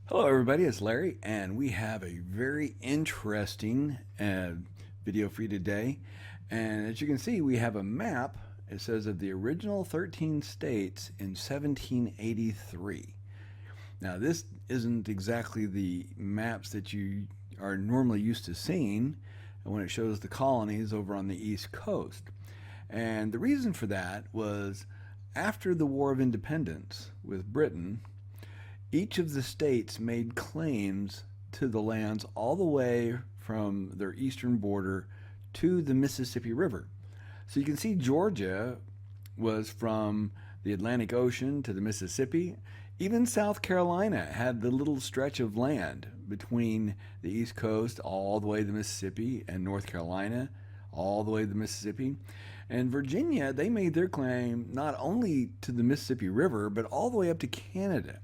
Hello, everybody. It's Larry, and we have a very interesting video for you today. And as you can see, we have a map. It says of the original 13 states in 1783. Now, this isn't exactly the maps that you are normally used to seeing when it shows the colonies over on the East Coast. And the reason for that was after the War of Independence with Britain, each of the states made claims to the lands all the way from their eastern border to the Mississippi River. So you can see Georgia was from the Atlantic Ocean to the Mississippi. Even South Carolina had the little stretch of land between the East Coast all the way to the Mississippi, and North Carolina all the way to the Mississippi. And Virginia, they made their claim not only to the Mississippi River, but all the way up to Canada.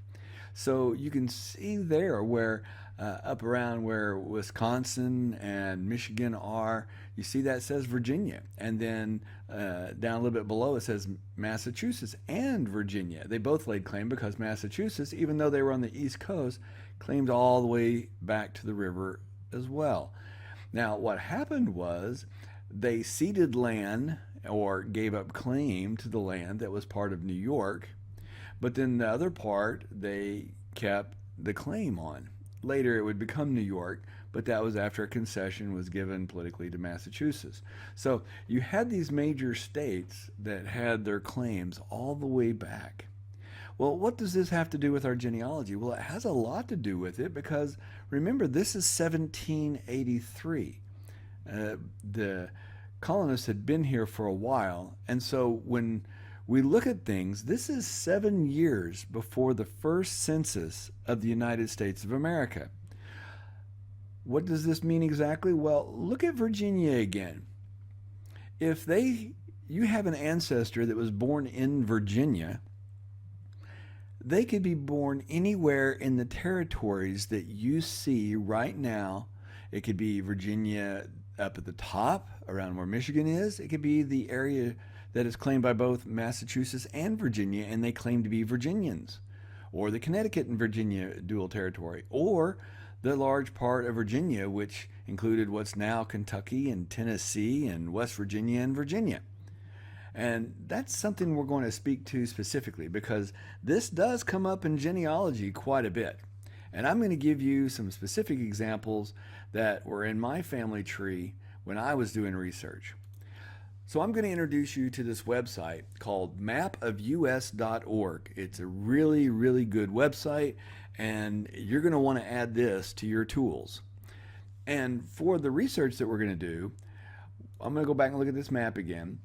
So you can see there where up around where Wisconsin and Michigan are, you see that says Virginia. And then down a little bit below it says Massachusetts and Virginia. They both laid claim because Massachusetts, even though they were on the East Coast, claimed all the way back to the river as well. Now, what happened was they ceded land or gave up claim to the land that was part of New York, but then the other part they kept the claim on. Later it would become New York, but that was after a concession was given politically to Massachusetts. So you had these major states that had their claims all the way back. Well, what does this have to do with our genealogy? Well, it has a lot to do with it because remember, this is 1783. The colonists had been here for a while, and so when we look at things, this is 7 years before the first census of the United States of America. What does this mean exactly? Well, look at Virginia again. If you have an ancestor that was born in Virginia, they could be born anywhere in the territories that you see right now. It could be Virginia up at the top around where Michigan is. It could be the area that is claimed by both Massachusetts and Virginia, and they claim to be Virginians, or the Connecticut and Virginia dual territory, or the large part of Virginia, which included what's now Kentucky and Tennessee and West Virginia and Virginia. And that's something we're going to speak to specifically because this does come up in genealogy quite a bit. And I'm going to give you some specific examples that were in my family tree when I was doing research. So I'm going to introduce you to this website called mapofus.org. It's a really, really good website, and you're going to want to add this to your tools. And for the research that we're going to do, I'm going to go back and look at this map again.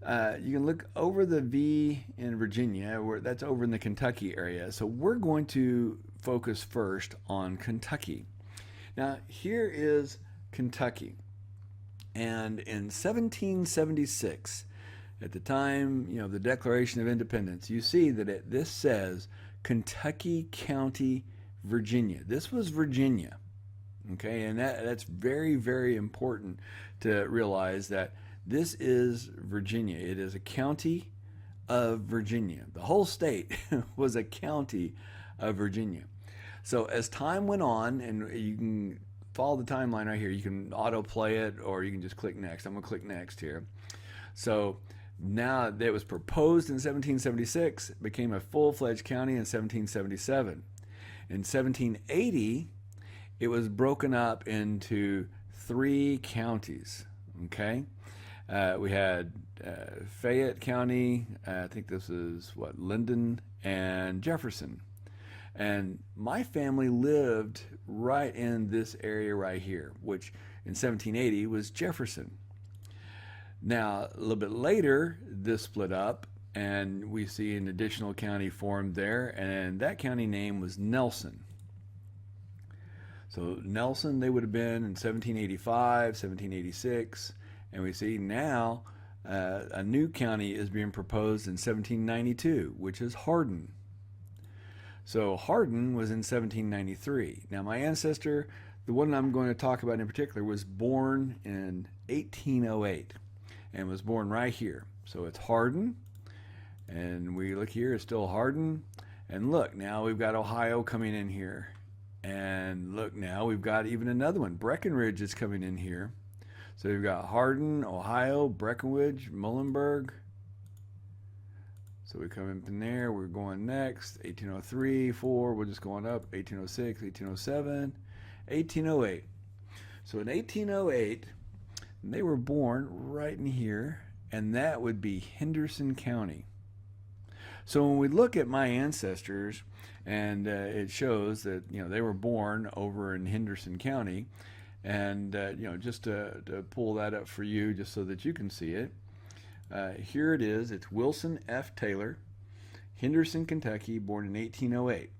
You can look over the V in Virginia, where that's over in the Kentucky area. So we're going to focus first on Kentucky. Now, here is Kentucky. And in 1776, at the time, the Declaration of Independence, you see that this says Kentucky County, Virginia. This was Virginia, okay? And that's very, very important to realize that this is Virginia. It is a county of Virginia. The whole state was a county of Virginia. So as time went on, and you can follow the timeline right here. You can autoplay it, or you can just click next. I'm going to click next here. So now that it was proposed in 1776, it became a full-fledged county in 1777. In 1780, it was broken up into 3 counties. Okay, we had Fayette County. I think this is Linden and Jefferson. And my family lived right in this area right here, which in 1780 was Jefferson. Now, a little bit later, this split up, and we see an additional county formed there, and that county name was Nelson. So Nelson, they would have been in 1785, 1786, and we see now a new county is being proposed in 1792, which is Hardin. So Hardin was in 1793. Now my ancestor, the one I'm going to talk about in particular, was born in 1808 and was born right here. So it's Hardin, and we look here, it's still Hardin. And look, now we've got Ohio coming in here. And look, now we've got even another one. Breckenridge is coming in here. So we've got Hardin, Ohio, Breckenridge, Muhlenberg. So we come in from there. We're going next. 1803, 4. We're just going up. 1806, 1807, 1808. So in 1808, they were born right in here, and that would be Henderson County. So when we look at my ancestors, and it shows that they were born over in Henderson County, and just to pull that up for you, just so that you can see it. Here it is. It's Wilson F. Taylor, Henderson, Kentucky, born in 1808.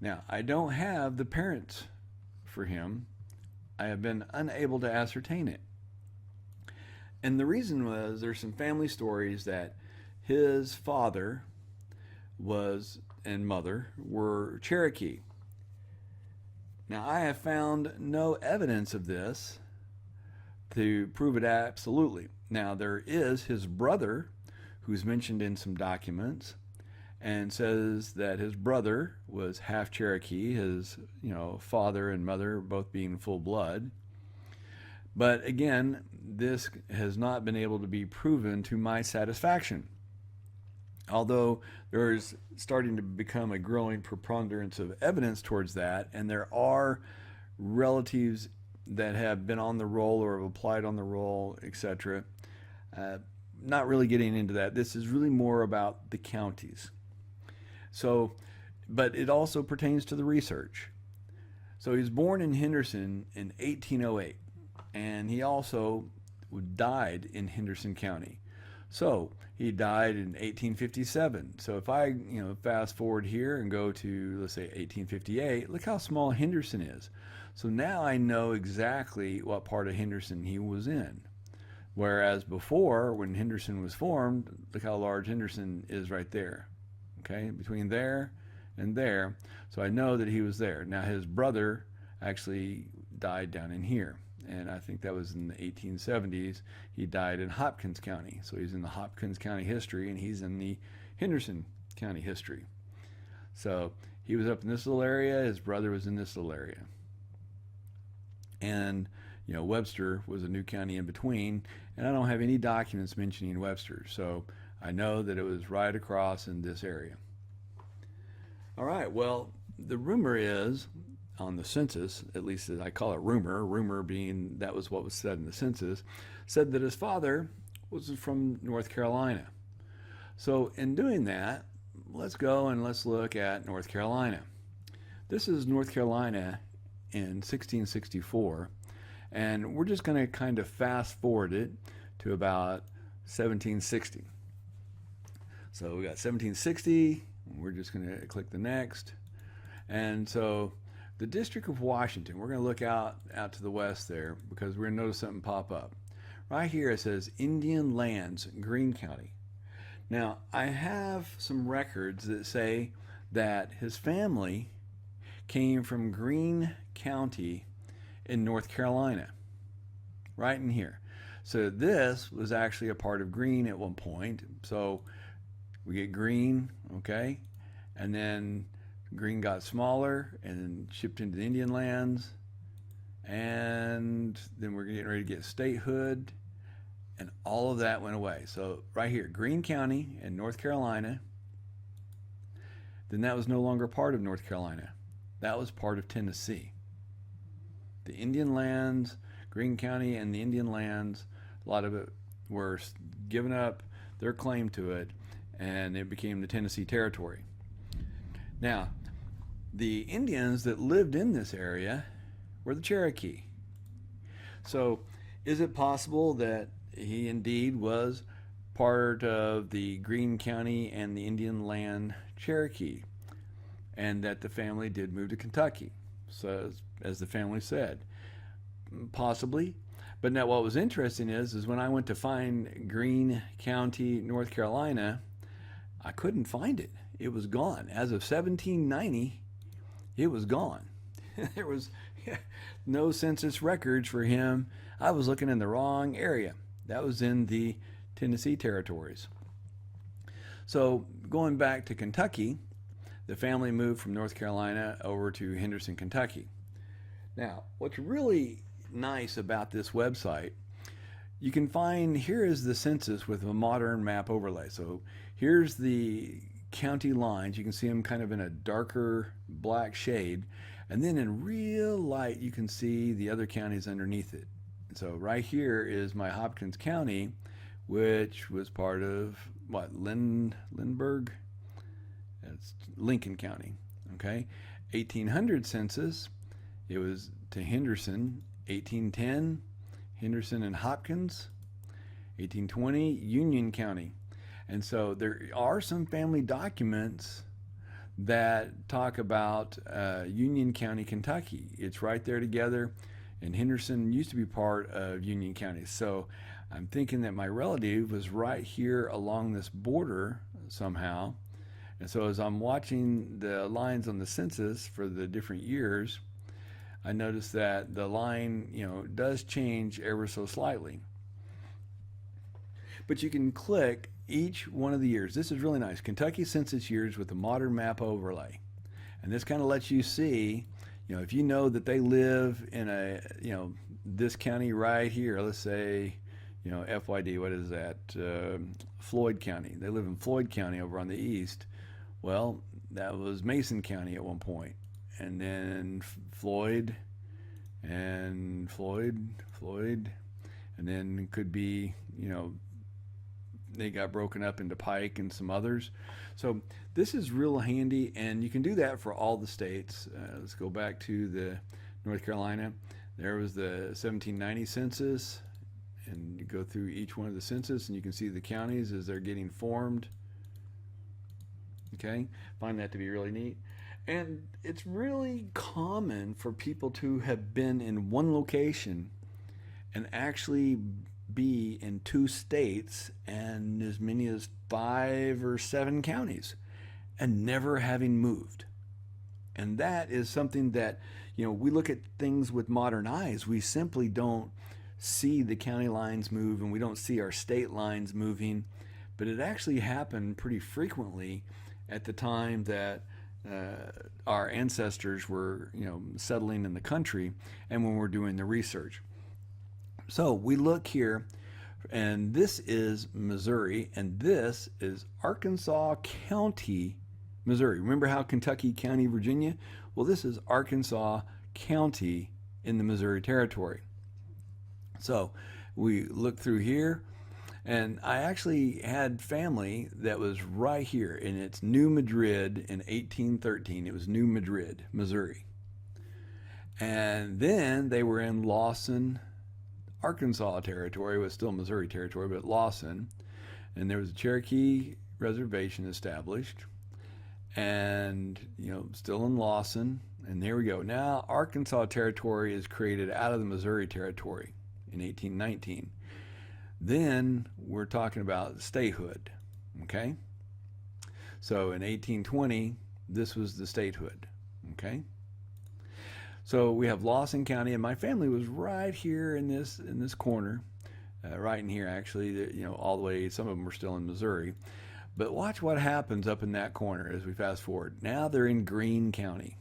Now, I don't have the parents for him. I have been unable to ascertain it. And the reason was there's some family stories that his father and mother were Cherokee. Now, I have found no evidence of this to prove it absolutely. Now, there is his brother, who's mentioned in some documents, and says that his brother was half Cherokee, his father and mother both being full blood. But again, this has not been able to be proven to my satisfaction. Although there is starting to become a growing preponderance of evidence towards that, and there are relatives that have been on the roll or have applied on the roll, etc. Not really getting into that. This is really more about the counties. So, but it also pertains to the research. So he was born in Henderson in 1808, and he also died in Henderson County. So he died in 1857. So if I fast forward here and go to, let's say, 1858, look how small Henderson is. So now I know exactly what part of Henderson he was in. Whereas before, when Henderson was formed, look how large Henderson is right there. Okay, between there and there. So I know that he was there. Now his brother actually died down in here. And I think that was in the 1870s. He died in Hopkins County. So he's in the Hopkins County history, and he's in the Henderson County history. So he was up in this little area. His brother was in this little area. And Webster was a new county in between, and I don't have any documents mentioning Webster, so I know that it was right across in this area. All right, well, the rumor is on the census, at least I call it rumor being that was what was said in the census, said that his father was from North Carolina. So in doing that, let's go and let's look at North Carolina. This is North Carolina in 1664. And we're just going to kind of fast forward it to about 1760. So we got 1760. We're just going to click the next. And so the District of Washington, we're going to look out to the west there because we're going to notice something pop up. Right here it says Indian Lands, Greene County. Now, I have some records that say that his family came from Greene County in North Carolina, right in here. So this was actually a part of Greene at one point. So we get Greene, okay, and then Greene got smaller and shipped into the Indian lands, and then we're getting ready to get statehood, and all of that went away. So right here, Greene County in North Carolina, then that was no longer part of North Carolina. That was part of Tennessee. The Indian lands, Greene County and the Indian lands, a lot of it were given up their claim to it, and it became the Tennessee Territory. Now, the Indians that lived in this area were the Cherokee. So is it possible that he indeed was part of the Greene County and the Indian land Cherokee, and that the family did move to Kentucky? So as the family said, possibly. But now what was interesting is when I went to find Greene County, North Carolina, I couldn't find it. It was gone. As of 1790, it was gone. There was no census records for him. I was looking in the wrong area. That was in the Tennessee territories. So going back to Kentucky, the family moved from North Carolina over to Henderson, Kentucky. Now, what's really nice about this website, you can find, here is the census with a modern map overlay. So here's the county lines. You can see them kind of in a darker black shade. And then in real light, you can see the other counties underneath it. So right here is my Hopkins County, which was part of what, Lindbergh? That's Lincoln County. Okay, 1800 census, it was to Henderson. 1810, Henderson and Hopkins. 1820, Union County. And so there are some family documents that talk about Union County, Kentucky. It's right there together, and Henderson used to be part of Union County. So I'm thinking that my relative was right here along this border somehow. And so as I'm watching the lines on the census for the different years, I noticed that the line, does change ever so slightly. But you can click each one of the years. This is really nice. Kentucky census years with a modern map overlay. And this kind of lets you see, if you know that they live in a, this county right here, let's say, FYD, what is that? Floyd County. They live in Floyd County over on the east. Well, that was Mason County at one point. And then Floyd, and then it could be, they got broken up into Pike and some others. So this is real handy, and you can do that for all the states. Let's go back to the North Carolina. There was the 1790 census, and you go through each one of the census, and you can see the counties as they're getting formed. Okay, find that to be really neat. And it's really common for people to have been in one location and actually be in 2 states and as many as 5 or 7 counties and never having moved. And that is something that, we look at things with modern eyes. We simply don't see the county lines move, and we don't see our state lines moving. But it actually happened pretty frequently at the time that our ancestors were, settling in the country and when we're doing the research. So we look here, and this is Missouri, and this is Arkansas County, Missouri. Remember how Kentucky County, Virginia? Well, this is Arkansas County in the Missouri Territory. So we look through here, and I actually had family that was right here, and it's New Madrid in 1813. It was New Madrid, Missouri. And then they were in Lawson, Arkansas Territory. It was still Missouri Territory, but Lawson. And there was a Cherokee reservation established, and, still in Lawson. And there we go. Now Arkansas Territory is created out of the Missouri Territory in 1819. Then we're talking about statehood, okay? So in 1820, this was the statehood, okay? So we have Lawson County, and my family was right here in this corner, right in here actually, all the way, some of them were still in Missouri. But watch what happens up in that corner as we fast forward. Now they're in Greene County.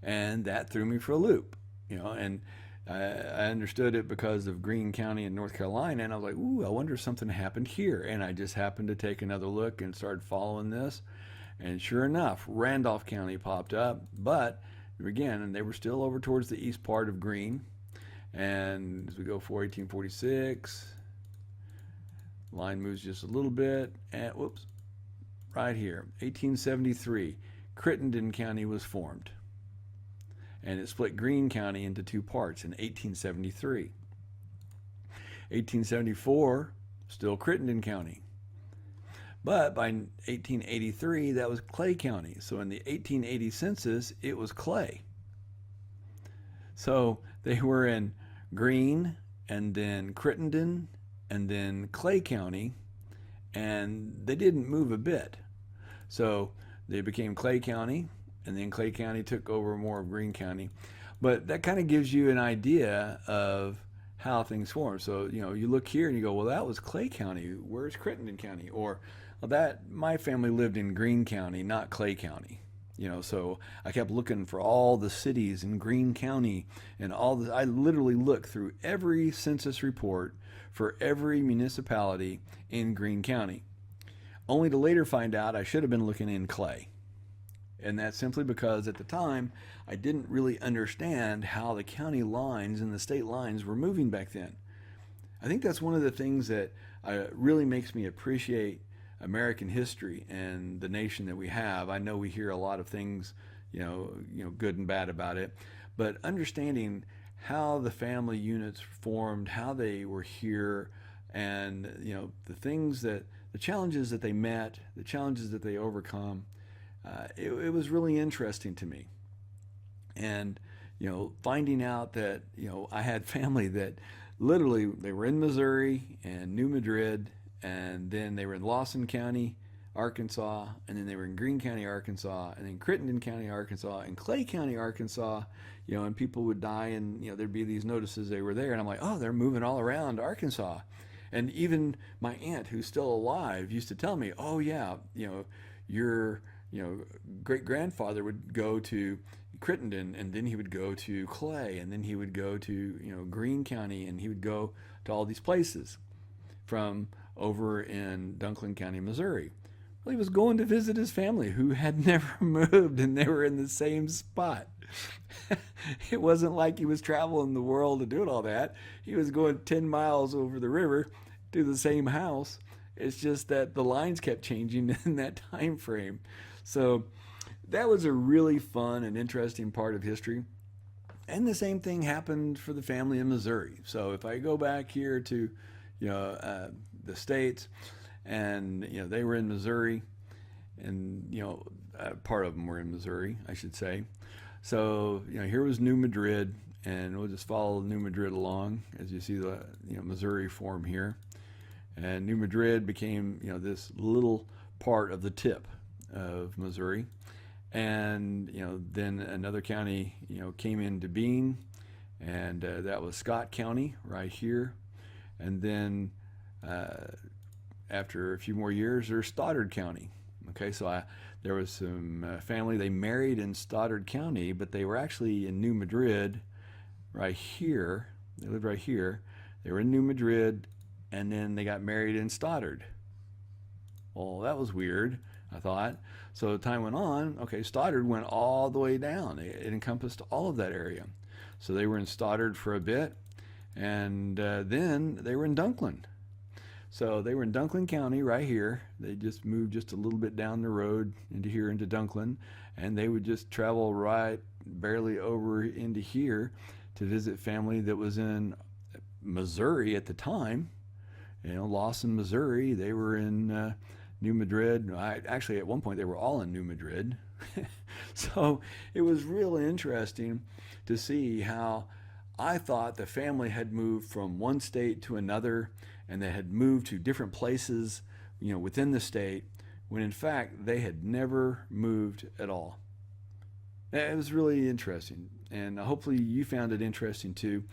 And that threw me for a loop, and I understood it because of Greene County in North Carolina, and I was like, ooh, I wonder if something happened here. And I just happened to take another look and started following this, and sure enough, Randolph County popped up, but again, and they were still over towards the east part of Greene. And as we go for 1846, line moves just a little bit, and whoops, right here, 1873, Crittenden County was formed. And it split Greene County into 2 parts in 1873. 1874, still Crittenden County. But by 1883, that was Clay County. So in the 1880 census, it was Clay. So they were in Greene, and then Crittenden, and then Clay County, and they didn't move a bit. So they became Clay County, and then Clay County took over more of Greene County. But that kind of gives you an idea of how things form. So, you look here and you go, well, that was Clay County. Where's Crittenden County? Or Well, that my family lived in Greene County, not Clay County. So I kept looking for all the cities in Greene County and all the. I literally looked through every census report for every municipality in Greene County, only to later find out I should have been looking in Clay. And that's simply because at the time I didn't really understand how the county lines and the state lines were moving back then. I think that's one of the things that really makes me appreciate American history and the nation that we have. I know we hear a lot of things, good and bad about it, but understanding how the family units formed, how they were here, and the challenges that they met, the challenges that they overcome, it was really interesting to me. And finding out that I had family that literally they were in Missouri and New Madrid, and then they were in Lawson County, Arkansas, and then they were in Greene County, Arkansas, and then Crittenden County, Arkansas, and Clay County, Arkansas, and people would die, and there'd be these notices they were there, and I'm like, oh, they're moving all around Arkansas. And even my aunt, who's still alive, used to tell me, oh yeah, your great grandfather would go to Crittenden, and then he would go to Clay, and then he would go to Greene County, and he would go to all these places from over in Dunklin County, Missouri. Well, he was going to visit his family who had never moved, and they were in the same spot. It wasn't like he was traveling the world to do all that. He was going 10 miles over the river to the same house. It's just that the lines kept changing in that time frame. So that was a really fun and interesting part of history. And the same thing happened for the family in Missouri. So if I go back here to the States, and they were in Missouri, and part of them were in Missouri, I should say. So here was New Madrid, and we'll just follow New Madrid along as you see the Missouri form here. And New Madrid became this little part of the tip of Missouri. And then another county came into being, and that was Scott County right here. And then after a few more years, there's Stoddard County. Okay, so there was some family, they married in Stoddard County, but they were actually in New Madrid right here. They lived right here. They were in New Madrid, and then they got married in Stoddard. Well, that was weird, I thought. So time went on. Okay, Stoddard went all the way down. It encompassed all of that area. So they were in Stoddard for a bit, and then they were in Dunklin. So they were in Dunklin County right here. They just moved just a little bit down the road into Dunklin, and they would just travel right barely over into here to visit family that was in Missouri at the time. Lawson, Missouri. They were in New Madrid. Actually, at one point, they were all in New Madrid. So it was really interesting to see how I thought the family had moved from one state to another, and they had moved to different places, within the state, when in fact they had never moved at all. It was really interesting, and hopefully you found it interesting too.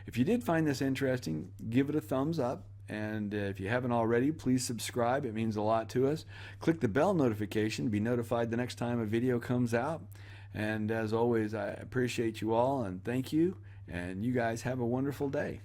If you did find this interesting, give it a thumbs up. And if you haven't already, please subscribe. It means a lot to us. Click the bell notification to be notified the next time a video comes out. And as always, I appreciate you all, and thank you. And you guys have a wonderful day.